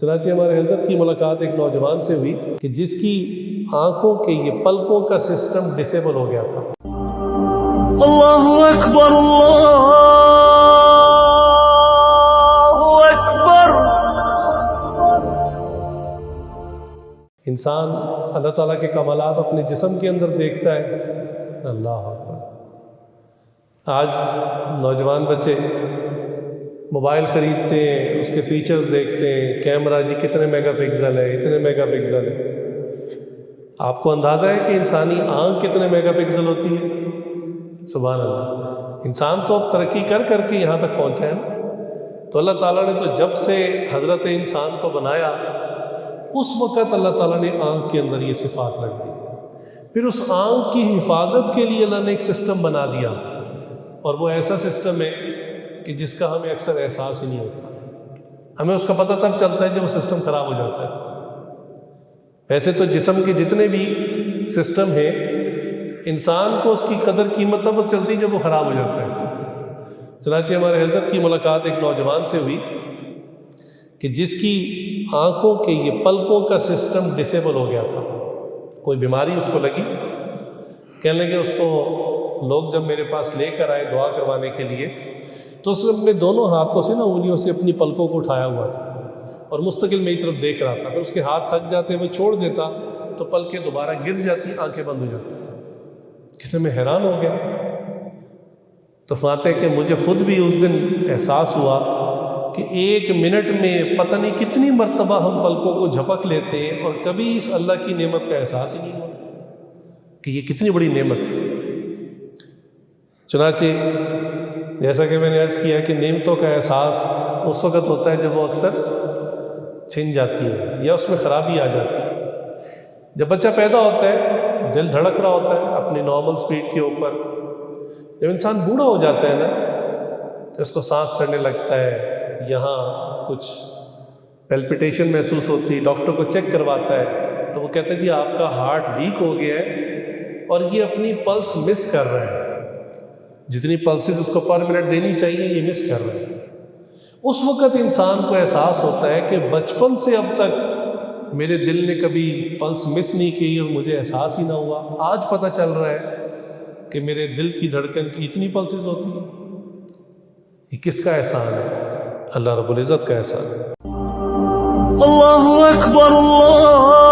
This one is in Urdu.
چنانچہ ہمارے حضرت کی ملاقات ایک نوجوان سے ہوئی کہ جس کی آنکھوں کے یہ پلکوں کا سسٹم ڈسیبل ہو گیا تھا۔ اللہ اکبر اللہ اکبر۔ انسان اللہ تعالیٰ کے کمالات اپنے جسم کے اندر دیکھتا ہے۔ اللہ اکبر۔ آج نوجوان بچے موبائل خریدتے ہیں، اس کے فیچرز دیکھتے ہیں، کیمرہ جی کتنے میگا پکسل ہے، اتنے میگا پکسل ہے۔ آپ کو اندازہ ہے کہ انسانی آنکھ کتنے میگا پکسل ہوتی ہے؟ سبحان اللہ۔ انسان تو اب ترقی کر کے یہاں تک پہنچا ہے نا۔ تو اللہ تعالیٰ نے تو جب سے حضرت انسان کو بنایا اس وقت اللہ تعالیٰ نے آنکھ کے اندر یہ صفات رکھ دی۔ پھر اس آنکھ کی حفاظت کے لیے اللہ نے ایک سسٹم بنا دیا، اور وہ ایسا سسٹم ہے کہ جس کا ہمیں اکثر احساس ہی نہیں ہوتا۔ ہمیں اس کا پتہ تب چلتا ہے جب وہ سسٹم خراب ہو جاتا ہے۔ ویسے تو جسم کے جتنے بھی سسٹم ہیں، انسان کو اس کی قدر قیمت تب چلتی جب وہ خراب ہو جاتا ہے۔ چنانچہ ہمارے حضرت کی ملاقات ایک نوجوان سے ہوئی کہ جس کی آنکھوں کے یہ پلکوں کا سسٹم ڈسیبل ہو گیا تھا۔ کوئی بیماری اس کو لگی، کہنے لگے اس کو لوگ جب میرے پاس لے کر آئے دعا کروانے کے لیے تو اس نے اپنے دونوں ہاتھوں سے انگلیوں سے اپنی پلکوں کو اٹھایا ہوا تھا اور مستقل میری طرف دیکھ رہا تھا۔ پھر اس کے ہاتھ تھک جاتے، وہ چھوڑ دیتا تو پلکیں دوبارہ گر جاتی، آنکھیں بند ہو جاتی۔ کتنے میں حیران ہو گیا۔ تو فرماتے کہ مجھے خود بھی اس دن احساس ہوا کہ ایک منٹ میں پتہ نہیں کتنی مرتبہ ہم پلکوں کو جھپک لیتے ہیں اور کبھی اس اللہ کی نعمت کا احساس ہی نہیں ہوا کہ یہ کتنی بڑی نعمت ہے۔ چنانچہ جیسا کہ میں نے عرض کیا کہ نعمتوں کا احساس اس وقت ہوتا ہے جب وہ اکثر چھن جاتی ہے یا اس میں خرابی آ جاتی ہے۔ جب بچہ پیدا ہوتا ہے دل دھڑک رہا ہوتا ہے اپنی نارمل سپیڈ کے اوپر۔ جب انسان بوڑھا ہو جاتا ہے نا تو اس کو سانس چڑھنے لگتا ہے، یہاں کچھ پیلپیٹیشن محسوس ہوتی ہے، ڈاکٹر کو چیک کرواتا ہے تو وہ کہتے ہیں جی آپ کا ہارٹ ویک ہو گیا ہے اور یہ اپنی پلس مس کر رہا ہے، جتنی پلسز اس کو پر منٹ دینی چاہیے یہ مس کر رہے ہیں۔ اس وقت انسان کو احساس ہوتا ہے کہ بچپن سے اب تک میرے دل نے کبھی پلس مس نہیں کی اور مجھے احساس ہی نہ ہوا۔ آج پتہ چل رہا ہے کہ میرے دل کی دھڑکن کی اتنی پلسز ہوتی ہیں۔ یہ کس کا احسان ہے؟ اللہ رب العزت کا احسان ہے۔ اللہ اکبر اللہ